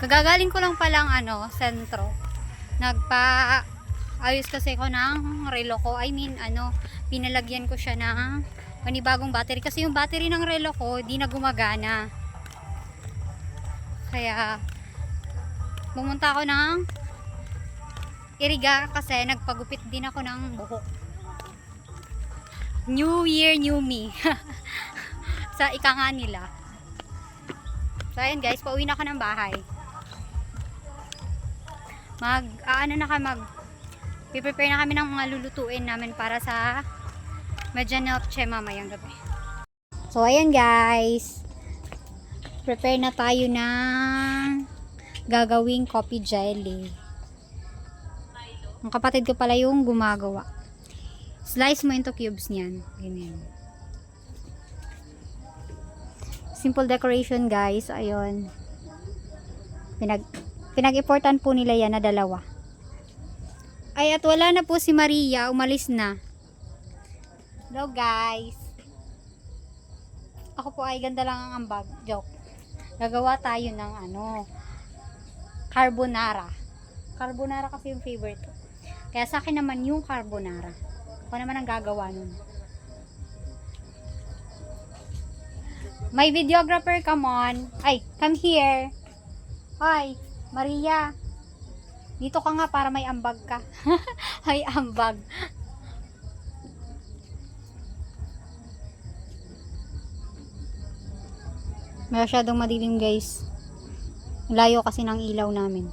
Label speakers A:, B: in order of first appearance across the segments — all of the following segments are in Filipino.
A: Kagagaling ko lang palang sentro. Ayos kasi ko ng relo ko. Pinalagyan ko siya ng panibagong battery. Kasi yung battery ng relo ko, di na gumagana. Kaya, pumunta ako ng Iriga kasi nagpagupit din ako ng buhok. New Year, New Me. Sa ika nga nila. So, ayan guys, pauwi na ako ng bahay. Prepare na kami ng mga lulutuin namin para sa Medianoche mamayang gabi. So, ayan guys. Prepare na tayo ng gagawing coffee jelly. Ang kapatid ko pala yung gumagawa. Slice mo into cubes niyan. Ganyan. Simple decoration guys. Ayun. Pinag-importan po nila yan na dalawa. Ay, at wala na po si Maria. Umalis na. Hello guys. Ako po ay ganda lang ang ambag. Joke. Gagawa tayo ng carbonara. Carbonara kasi yung favorite ko. Kaya sa akin naman yung carbonara. Ako naman ang gagawa nun. My videographer, come on. Ay, come here. Hi, Maria. Dito ka nga para may ambag ka. Hay ambag. Masyadong madilim guys. Layo kasi ng ilaw namin.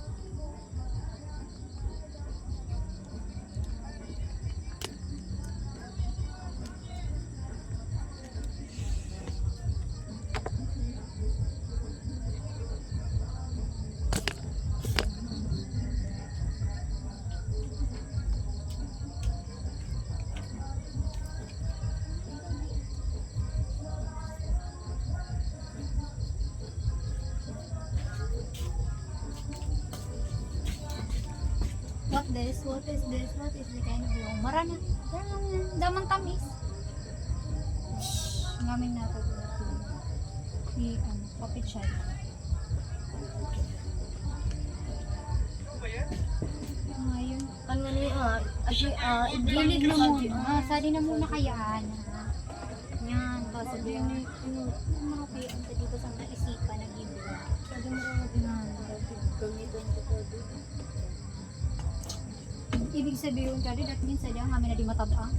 A: What is this? What is the kind of yung marana? Damang tamis. Ngamin na ito. Coffee chai. Ngayon. Igilig na muna. Sali na muna kayaan. Yan. Sabi mo kayaan sa dito sa naisipan na gibo. Sabi mo gamitin ko po dito. Ibig sabihin ka rin, that means kami na di matabang.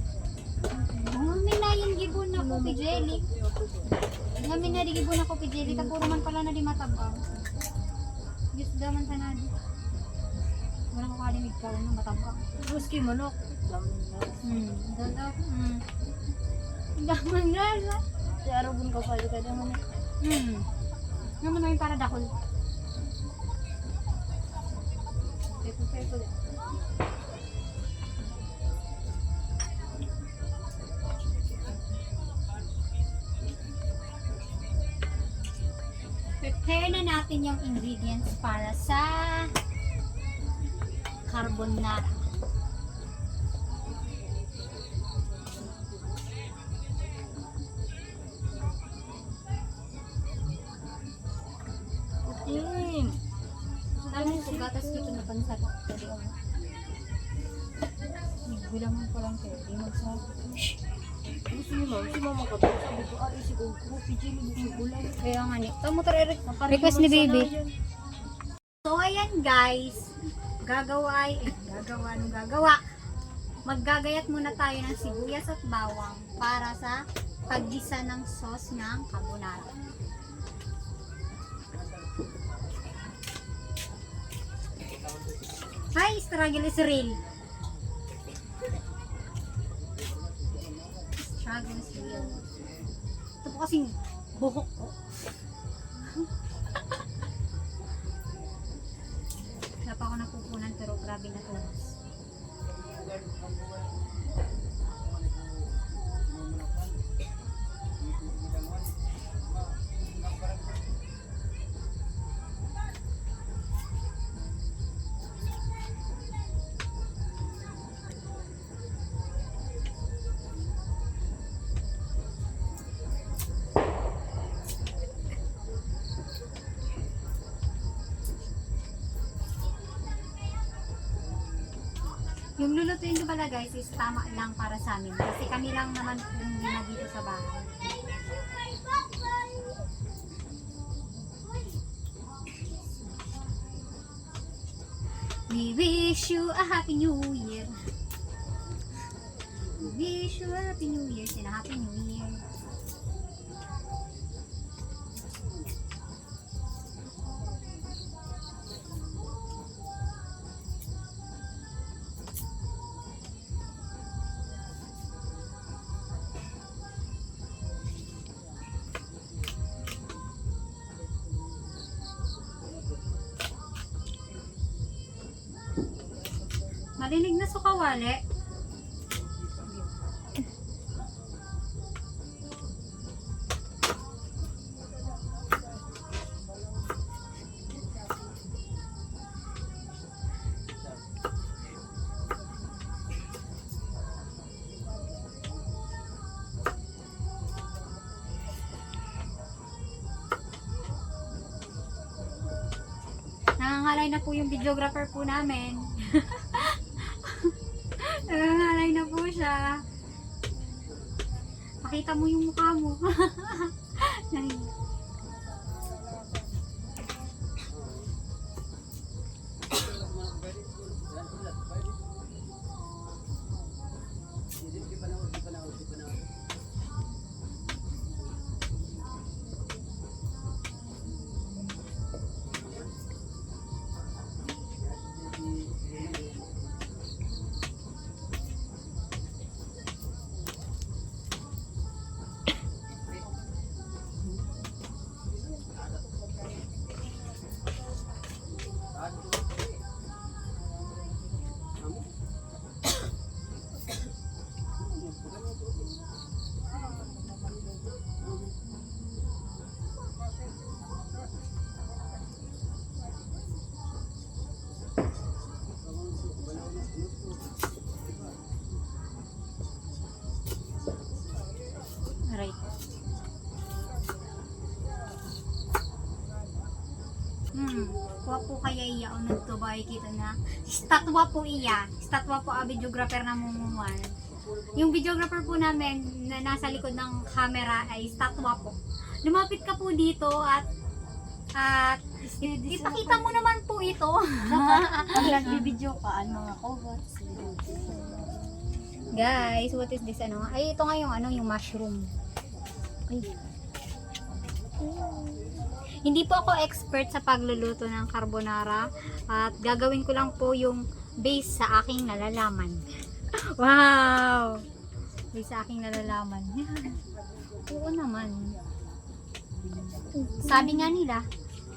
A: Ngamin na yung gibon na coffee jelly. Ngamin na di gibon na coffee jelly. Tapuro man pala na di matabang. Diyos daman sa nadi. Walang kalimig ka lang na matabang.
B: Guski manok.
A: Daman nga.
B: Si Arabun ka pala ka daman.
A: Ngamin na yung para dakol. Pepo. Prepare na natin yung ingredients para sa carbonara. Alam mo, gatas dito na pansarap. Gulaman ko lang kayo. Di magsabi.
B: Gusto niyo ma'am, si mama ka ba? Sabi ko, si Goku, PG, hindi ulam.
A: Kaya nga ni. Ito mo request ni baby. So ayan guys. Gagawa. Maggagayat muna tayo ng sibuyas at bawang para sa paggisa ng sauce ng carbonara. Hi, struggle is real. Struggle is real. Ito po kasing buhok ko. Wala pa ako napupunan pero grabe na tumas. Yung lulutuin ko pala guys is tama lang para sa amin. Kasi kami lang naman yung na dito sa bahay. We wish you a happy new year. We wish you a happy new year. Sila happy new year. Malinig na sukawali. Nangangalay na po yung videographer po namin. Nangangalay na po siya. Pakita mo yung mukha mo. Right. Kuha po kaya iya o nagtubay kita na. Statwa po iya. Statwa po ang videographer na mumuman. Yung videographer po namin na nasa likod ng camera ay statwa po. Lumapit ka po dito at ipakita mo naman po ito.
B: Pag nagbibideo ka, mga coverts.
A: Guys, what is this ano? Ay, ito nga yung ano, yung mushroom. Ay. Hindi po ako expert sa pagluluto ng carbonara at gagawin ko lang po yung base sa aking nalalaman. Wow! Base sa aking nalalaman. Oo naman. Sabi nga nila,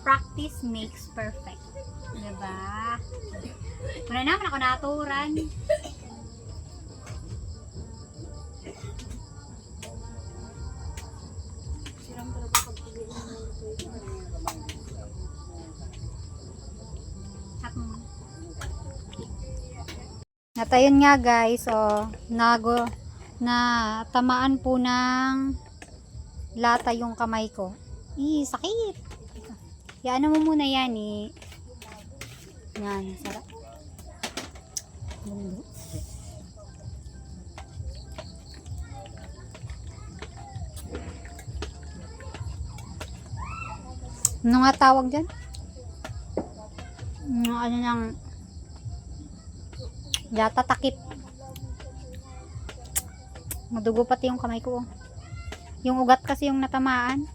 A: practice makes perfect. Diba? Wala naman ako naturan. At ayun nga guys, na tamaan po ng lata yung kamay ko. Sakit. Yan mo muna yan Yan, sarap. Ano nga tawag dyan? Ano nang yata takip. Madugo pati yung kamay ko. Yung ugat kasi yung natamaan.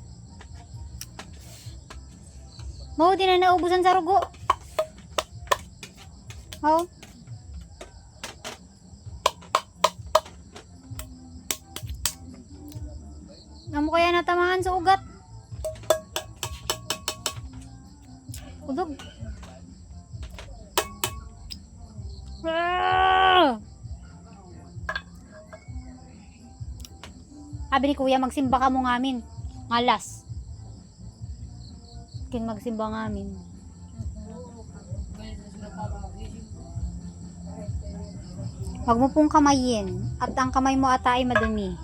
A: Di na naubusan sa rugo. Amo kaya natamaan sa ugat. Udog. Sabi ni kuya, magsimba ka mo ngamin. Alas. Magsimba ngamin. Huwag mo pong kamayin. At ang kamay mo ata ay madumi.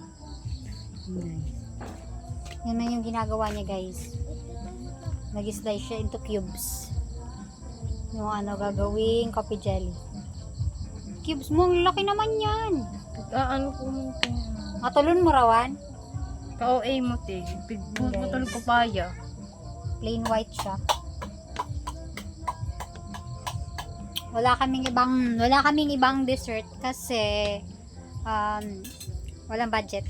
A: Yan na yung ginagawa niya guys. Nag-slice siya into cubes. Yung gagawing coffee jelly. cubes mo. Ang laki naman yan.
B: Ano po mo ito?
A: Matulon mo rawan.
B: Ka-OA mo te. Putulog papaya.
A: Plain white siya. Wala kaming ibang dessert kasi walang budget.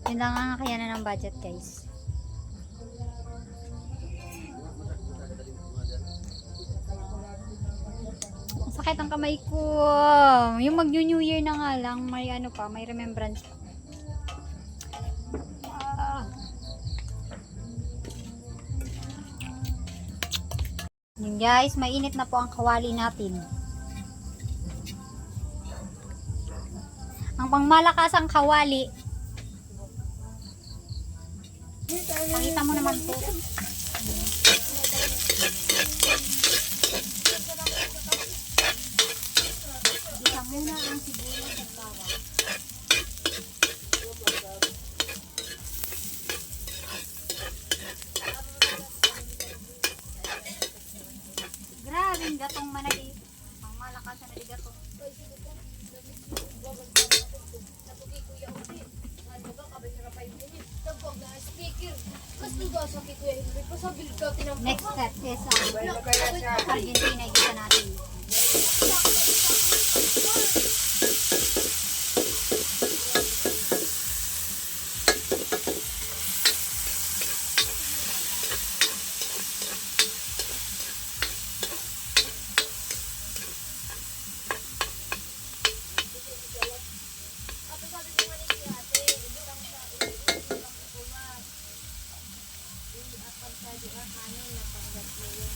A: Yun lang ang kakayanan ng budget, guys. Ang sakit ang kamay ko. Yung mag-New Year na nga lang, may ano pa, may remembrance pa. Yun guys, mainit na po ang kawali natin. Ang pangmalakasang kawali. Pakita mo naman po. Isa muna ang sibuyas at bawang. Grabe ang gatong manali. Ang malakasan na gatong. Next step is Argentina. Igisa natin.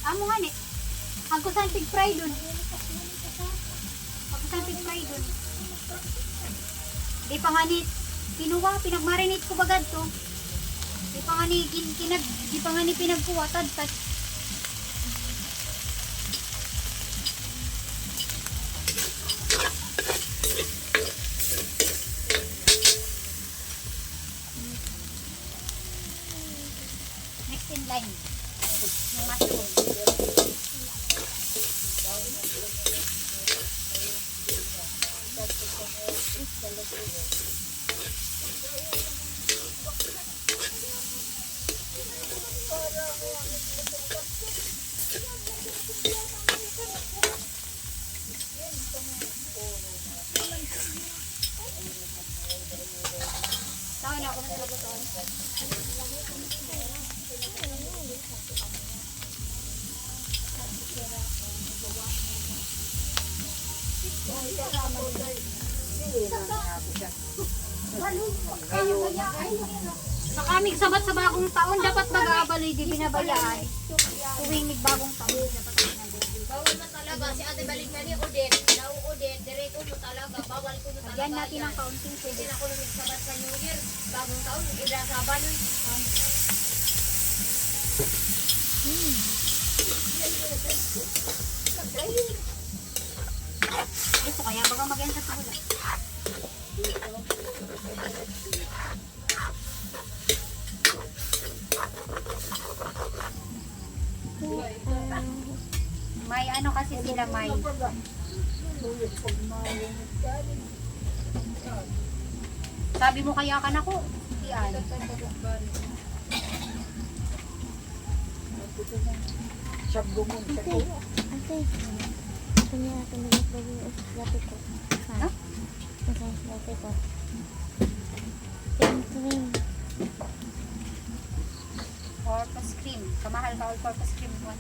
A: Amo nga ni. Ako sa tig fry dun. Ako sa tig fry dun. Di pa nga ni pinuwa, pinagmarinate ko bagad to. Di pa nga ni di pa nga ni pinagkuha tad. Next in line. Yung mushroom. Tawa na ako na talaga to. Sa kaming sabat sa bagong taon, dapat mag-aabaloy, di binabayaan. Tuwing bagong taon, dapat binabayaan.
C: Bawal man talaga. Si Ate balik na ni Odette. Now Odette, direko mo talaga. Bawal ko mo talaga.
A: Lagyan natin ng kaunting
C: Kasi
A: tubig.
C: ako nung nagsabat sa New Year. Bagong taon, ida sa baloy.
A: Gusto kaya baga mag-end sa tula. May ano kasi sila may. Sabi mo kaya ka na ko. Iyan. Ha? All-purpose cream. Kamahal ka all-purpose cream mo.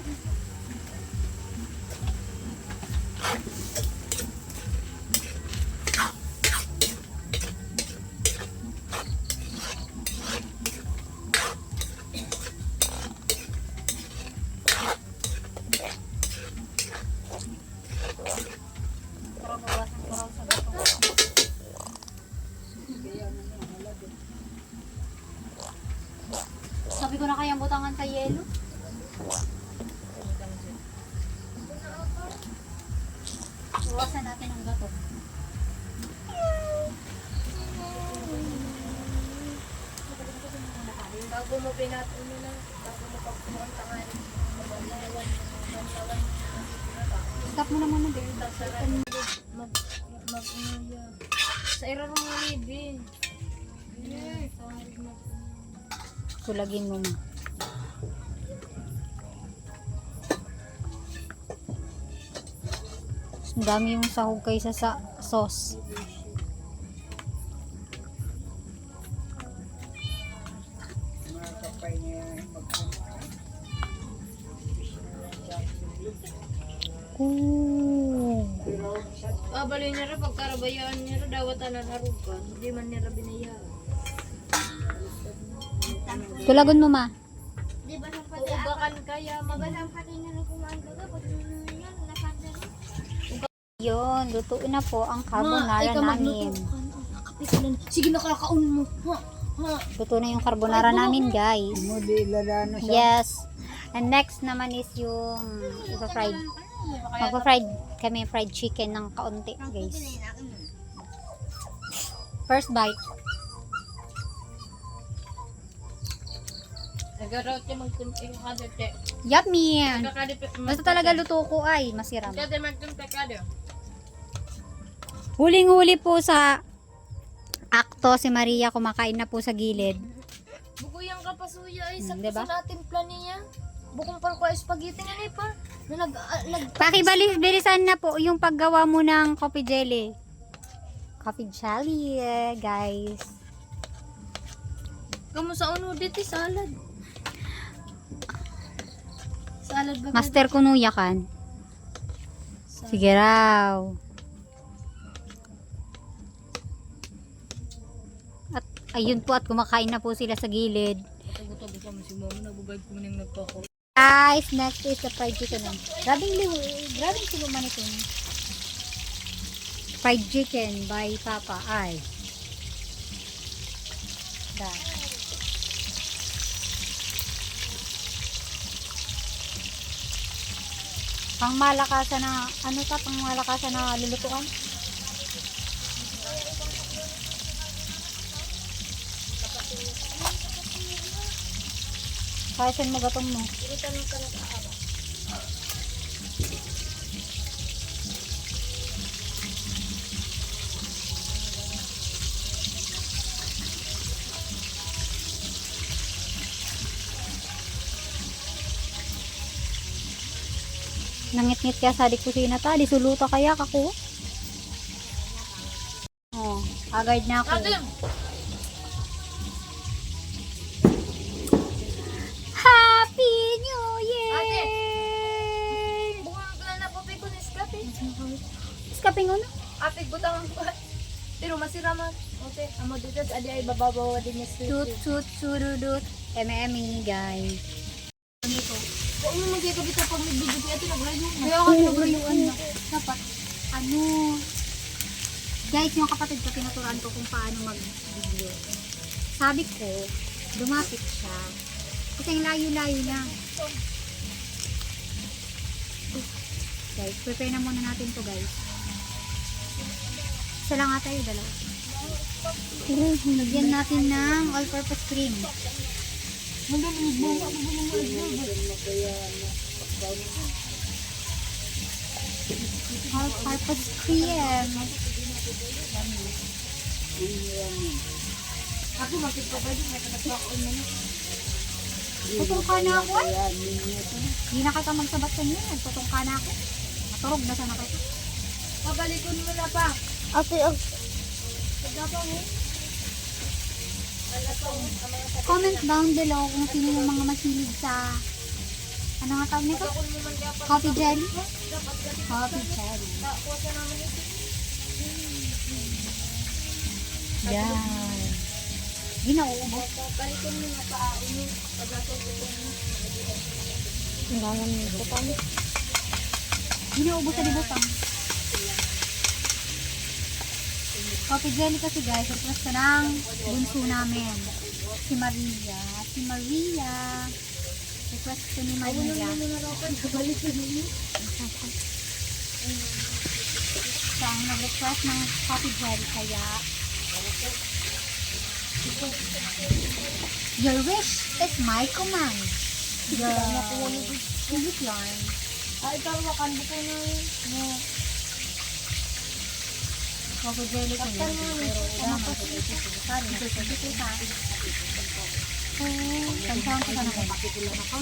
A: Para bawasan ko raw sa gato. Sabi ko na kayang butangan sa yelo. Bawasan natin ang gato.
C: Bago mo pinatun mo na. Bago mo pagpuan tangan.
A: Stop mo naman na girl.
B: mag-uya. Sa era ng mga libi.
A: Sulagin mo ma. Ang dami yung sahog kaysa sa sauce. Ooh.
B: Baloy niya rin, pagkarabayaan niya rin, dawat na narugan. Hindi man niya rin binayaan.
A: Tulagon mo ma.
C: Di ba nang pati
B: Uugakan kaya,
C: Di ba nang pati na nung kumain ka pag nakanda rin?
A: Yun, lutuin na po ang carbonara namin.
B: Sige na kakaon mo. Ha?
A: Luto na yung carbonara namin, guys. Yes. And next naman is yung fried. Magpa-fried kami fried chicken ng kaunti, guys. First bite.
B: Nag-route niya magtimpe kadete.
A: Yummy!
B: Nagkakadete.
A: Basta talaga luto ko ay masiram.
B: Kaya magtimpe kada.
A: Huling-huli po sa akto si Maria, kumakain na po sa gilid.
B: Bukuyang kapasuya ay sa
A: Diba?
B: natin plan niya. Bukong parang ko spaghetti nga ni pa. Na nag
A: Pakibilisan na po yung paggawa mo ng coffee jelly. Coffee jelly, guys.
B: Kamu sa uno dito salad. Salad ba?
A: Master kunuya kan. Sige raw. At ayun po, at kumakain na po sila sa gilid.
B: Tago-tago kami si mama, nabubay ko nang nagpako.
A: Guys, next is the fried chicken. Grabing siluman ito. Fried chicken by Papa. Ay. That. Pangmalakasan na, ano ta, pangmalakasan na lulutuan? Kaya saan mo gatong mo? Nangit-ngit kaya sa di kusina ta, di suluta kaya kako. Oh, agad na ako. Happy New Year!
B: Bukang ka na po ko ni Scotty.
A: Skaping ano?
B: Apig butang ang buhat. Pero masiraman. Okay, amo dito sa adi ay bababawa din niya
A: Tut tut surudut. Eme guys.
B: Kung mo magkaya ka dito pag nagbibig ito nagrayo.
A: Kaya ako nagrayuan na. Dapat, ano, guys, yung kapatid ko, tinuturuan ko kung paano mag-video. Sabi ko, lumapit siya. Kasi ang layo-layo na. Guys, prepare na muna natin to guys. Isa lang ata yung dalawa. Lagyan natin ng all-purpose cream. All-purpose cream.
B: Ako makikapag din nakakakaon na.
A: Tutong ka na ako eh. Hindi na kita magsabat sa inyo. Tutong ka na ako. Maturog na sana kayo.
B: Pabalikon mo na pa.
A: Okay. Comment down below kung sino yung mga mahilig sa ano nga tawag nito? Coffee jelly? Coffee jelly. Yan. Ginauubos.
B: Balikon mo na pa.
A: Ngayon nito kami. Ginauubos sa libutang. Coffee jelly kasi guys, request ka ng bunso namin. Si Maria. Si Maria. Request ko ni Maria. So, ang nag-request ng coffee jelly kaya your wish is my command. English yarn.
B: Ay, ikaw makan buko na yun. No.
A: Coco jelly ko yun. Pero ulam ang ito. Sorry, nagsasabi ka. Oh, tansahan ko sana kung pakikulan ako.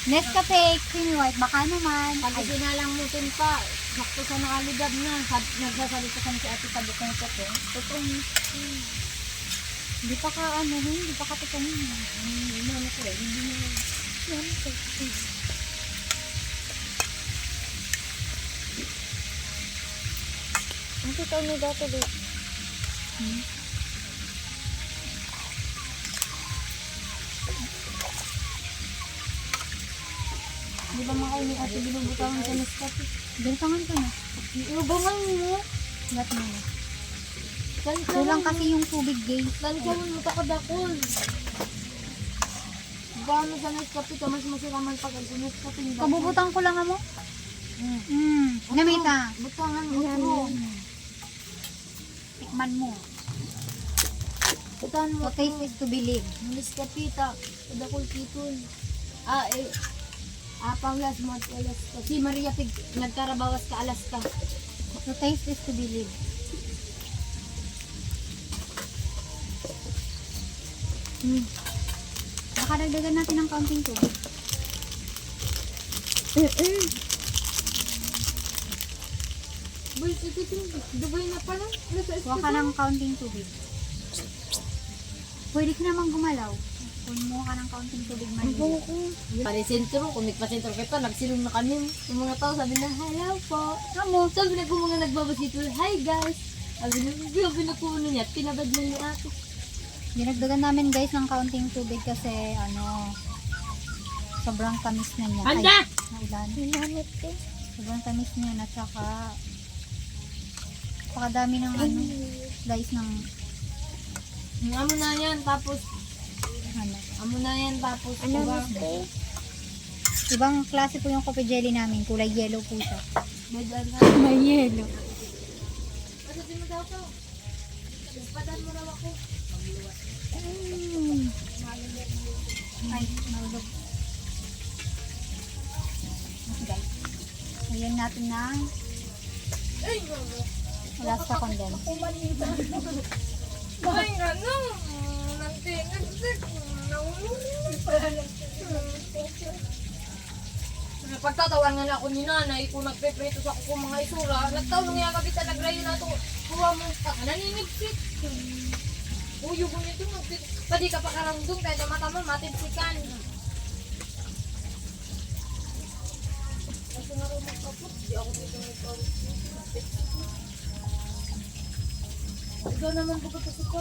A: Nescafe creamy white, baka naman.
B: Pag sinalang mo din pa, sakto sa nakalugab na. Nagsasalita ka na si ate sabi ko ng kape. Totoong,
A: Hindi pa ka ano, hindi pa ka tutanin.
B: hindi mo ko eh. Hindi mo.
C: Ang totoo niyo dati dito.
B: Di ba mga kayo ni ate binubutangan sa Nescafe?
A: Gantangan ka na.
B: Iubangan mo.
A: Lahat mo na.
B: Kansa
A: Kulang kasi yung tubig, guys.
B: Kansa mo takadakol. Gano sa Nescafe ka, mas masiraman pag sa Nescafe.
A: Kabubutang ko lang mo. Namita.
B: Butangan mo.
A: Tikman mo.
B: Butangan mo.
A: So, taste is to believe.
B: Nescafe ta. Kadakol kitun. Panglas mo at alas ka. Si Maria Pig, nagkarabawas ka alas ka.
A: So, taste is to believe. Baka dagdagan natin ng kaunting tubig.
B: Boy, ito Dubai na pala.
A: Kuha ka ng kaunting tubig. Pwede ka naman gumalaw. Kumuha ka ng kaunting tubig maliit.
B: Pare sentro, kung nagpa-sentro ka ito, nagsilong na kami. Yung mga tao sabi na, hello po.
A: Amo.
B: Sabi na kung mga nagbabasito, hi guys. Sabi na kung ano niya, pinabad na ni ate.
A: Dinagdagan namin guys ng kaunting tubig kasi sobrang tamis na niya.
B: Handa!
A: Naulan.
C: Hinamit ko.
A: Sobrang tamis niya na tsaka pakadami ng slice ng
B: Amo na yan, tapos,
A: ano.
B: amo na yan, tapos,
C: Ano
B: diba?
C: mo
A: Ibang klase po yung coffee jelly namin. Kulay yellow po siya.
B: Badal na.
A: May yellow.
B: Pasutin mo daw ko. Padan mo daw ako.
A: Ay, naulog. Guys. Ayan natin ng last sa condensed.
B: Ay, ano? Nagtinig. Pagtatawan nga na ako ni nanay kung nagpepreto sa ako mga isura. Nagtawang nga kabita nagrayo na ito. Kuha mo ka. Naninigsit. Uyo ko nito. Pwede ka pa karangdong kahit ang mata mo matipsikan. Kasi nga rin magkapot. Di ako dito nagkapot. Ikaw naman po kasi ko.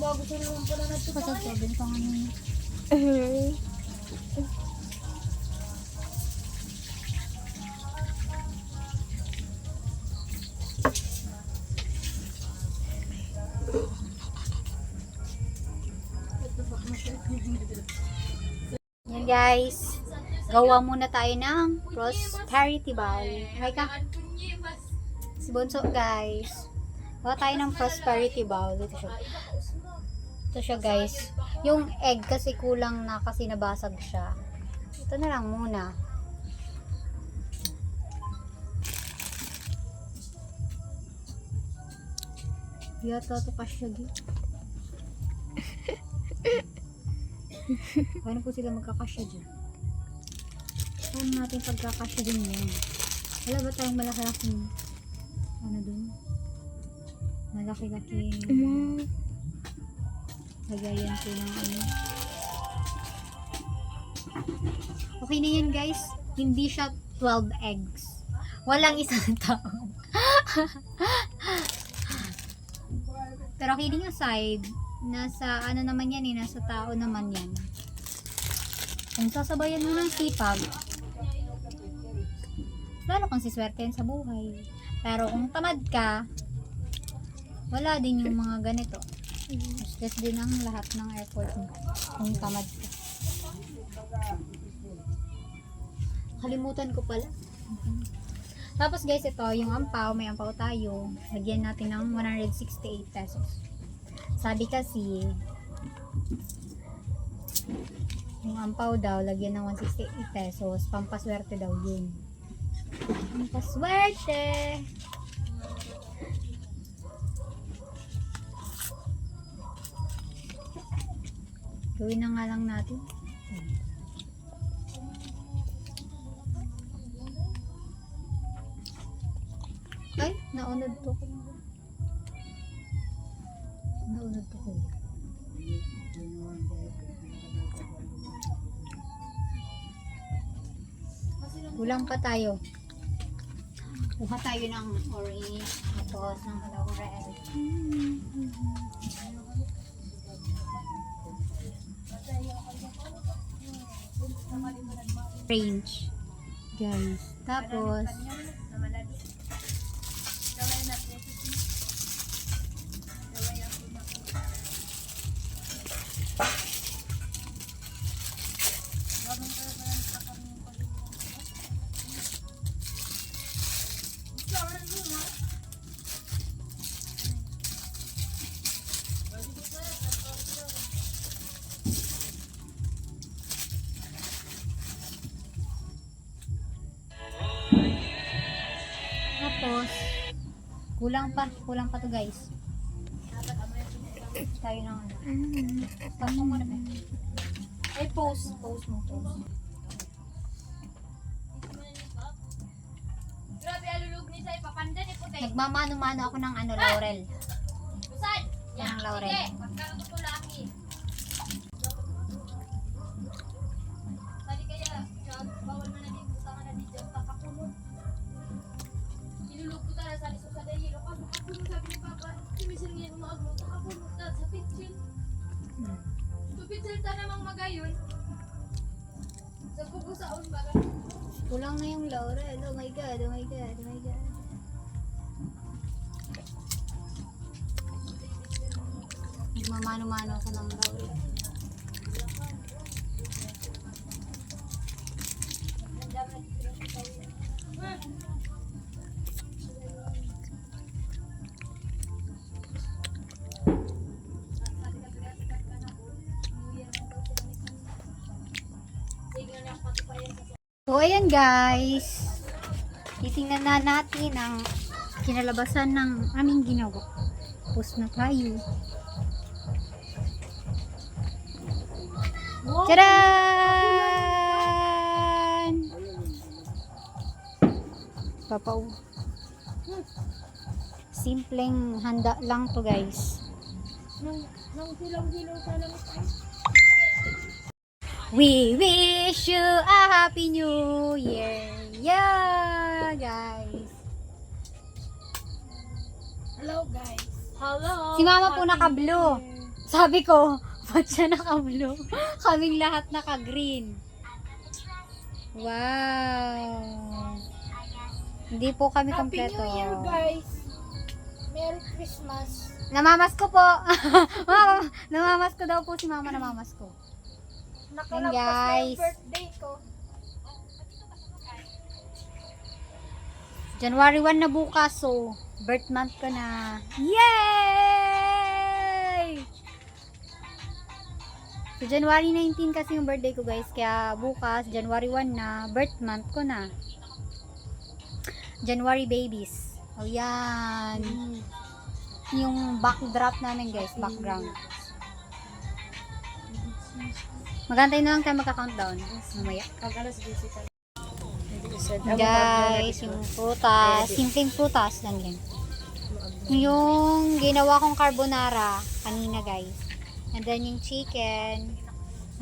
B: Bago sa naman pala na ito.
A: Pasagsabi pa nga nun. Yan guys. Gawa muna tayo ng prosperity ball. Hay ka? Si Bonso guys. Gawa tayo ng prosperity ball. Ito siya. Ito siya guys. Yung egg kasi kulang na kasi nabasag siya. Ito na lang muna. Yata ito kasya gitu. Paano po sila magkakasya dyan? Paano natin pagkakasya din yan? Wala ba tayong malaki-laking ano dun? Malaki-laking lagayan po ng ano. Okay na yan guys. Hindi siya 12 eggs. Walang isang tao. Pero kidding aside, nasa ano naman yan eh, nasa tao naman yan. Kung sasabayan mo ng sipag, lalo kang siswertein sa buhay. Pero kung tamad ka, wala din yung mga ganito. Useless din ang lahat ng effort mo kung tamad ka. Kalimutan ko pala. Tapos guys, ito yung ampaw, may ampaw tayo. Lagyan natin ng 168 pesos. Sabi kasi Yung ampaw daw, lagyan ng 168 pesos. Pampaswerte daw yun. Pampaswerte! Gawin na nga lang natin. Ay, naunod to. Naunod to ko. Kulang pa tayo. Kuha tayo ng orange, tapos ng laurel. Orange. Guys. Tapos, kulang pa to guys. Tayo ng ano. Stop mo muna ba? Ay, post mo.
C: Grabe, alulog ni sa ipapandan ni puti.
A: Nagmamano-mano ako ng ano, laurel.
C: Busan!
A: Yan ang laurel.
C: Sige, pagkaroon ko laki. Tadi kaya, bawal man na din butangan na dito. Takapunod. Ilulog ko tala sa liso sa dahil. O kapunod sabi ni Papa, kimisil ngayon umaaglo. Takapunod na sa pitsil. Sa pitsil ta namang magayon. Sa pupusaon ba ka?
A: Kulang na yung laurel. Oh my god. Nagmamano-mano ako ng laurel. So, ayan guys. Titingnan na natin ang kinalabasan ng aming ginawa. Post na tayo. Tadaan! Papaw. Simpleng handa lang to guys.
B: Nang silang-silang sa lang tayo.
A: We wish you a happy new year. Yeah, guys.
B: Hello guys. Hello.
A: Si mama po naka-blue. Sabi ko, ba't siya naka-blue? Kaming lahat naka-green. Wow. Hindi po kami kompleto.
B: Happy New Year guys. Merry Christmas.
A: Namamas ko po. Namamas ko daw po si mama, namamas ko.
B: Nakalagpas na
A: guys.
B: yung birthday ko.
A: January 1 na bukas, so birth month ko na. Yay! So January 19 kasi yung birthday ko guys, kaya bukas January 1 na, birth month ko na. January babies. O yan. Yung backdrop namin guys, background. Magantay na lang tayo magka-countdown. Mamaya.
B: Pag-alas 10 ka.
A: Guys, yung prutas. Simpleng prutas lang yan. Yung ginawa kong carbonara kanina guys. And then yung chicken.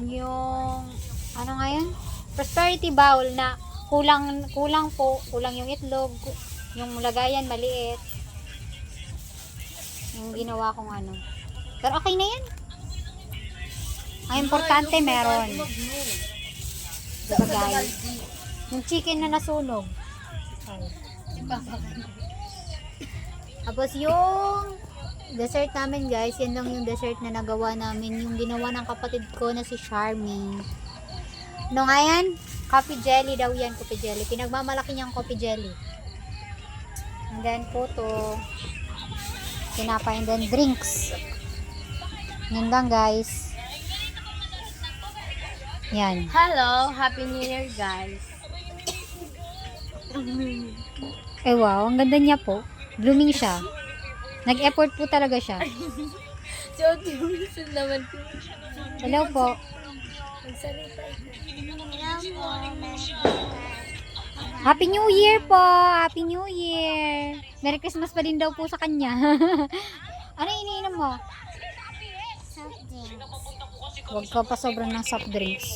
A: Yung, ano nga yan? Prosperity bowl na kulang po. Kulang yung itlog. Yung lagayan maliit. Yung ginawa kong ano. Pero okay na yan. Ang importante meron. Diba guys? Yung chicken na nasunog. Tapos yung dessert namin guys, yan lang yung dessert na nagawa namin. Yung ginawa ng kapatid ko na si Charmy. Ano nga yan? Coffee jelly daw yan, coffee jelly. Pinagmamalaki niyang coffee jelly. And then puto. Tinapay and then drinks. Yan lang guys. Yan.
B: Hello, Happy New Year guys.
A: Eh wow, ang ganda niya po. Blooming siya. Nag-effort po talaga siya.
B: Si Ate Wilson naman po.
A: Hello po.
B: Magsalita.
A: Happy New Year po! Happy New Year! Merry Christmas pa din daw po sa kanya. Ano iniinom mo?
C: Soft drink.
A: Huwag ka pa sobrang ng soft drinks.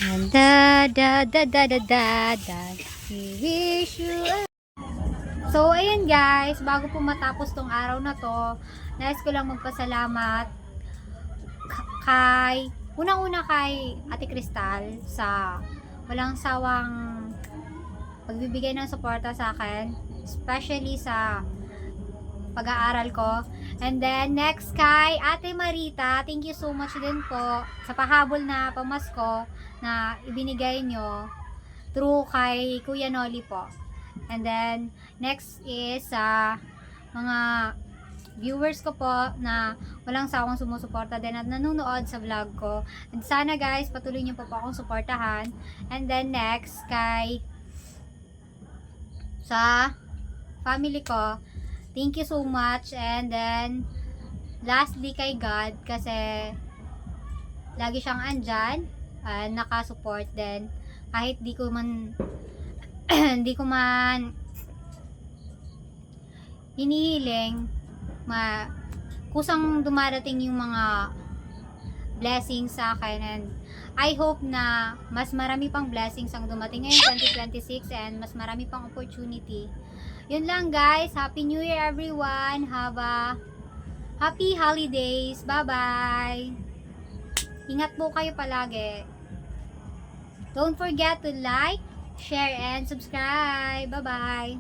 A: And da da da da da da da. We wish you a... So, ayun guys, bago po matapos tong araw na to, nais ko lang magpasalamat kay, unang-una kay Ate Cristal sa walang sawang pagbibigay ng suporta sa akin, especially sa pag-aaral ko. And then, next kay Ate Marita, thank you so much din po sa pahabol na pamasko na ibinigay nyo through kay Kuya Noli po. And then, next is sa mga viewers ko po na walang sawang sumusuporta din at nanonood sa vlog ko. And sana guys, patuloy nyo po akong suportahan. And then next, kay sa family ko, thank you so much. And then, lastly kay God, kasi lagi siyang andyan, nakasupport din. Kahit di ko man hindi ko man hinihiling, kusang dumarating yung mga blessings sa akin, and I hope na mas marami pang blessings ang dumating ngayon 2026 and mas marami pang opportunity. Yun lang guys, Happy New Year everyone, have a happy holidays, bye bye, ingat po kayo palagi, don't forget to like, share and subscribe, bye bye.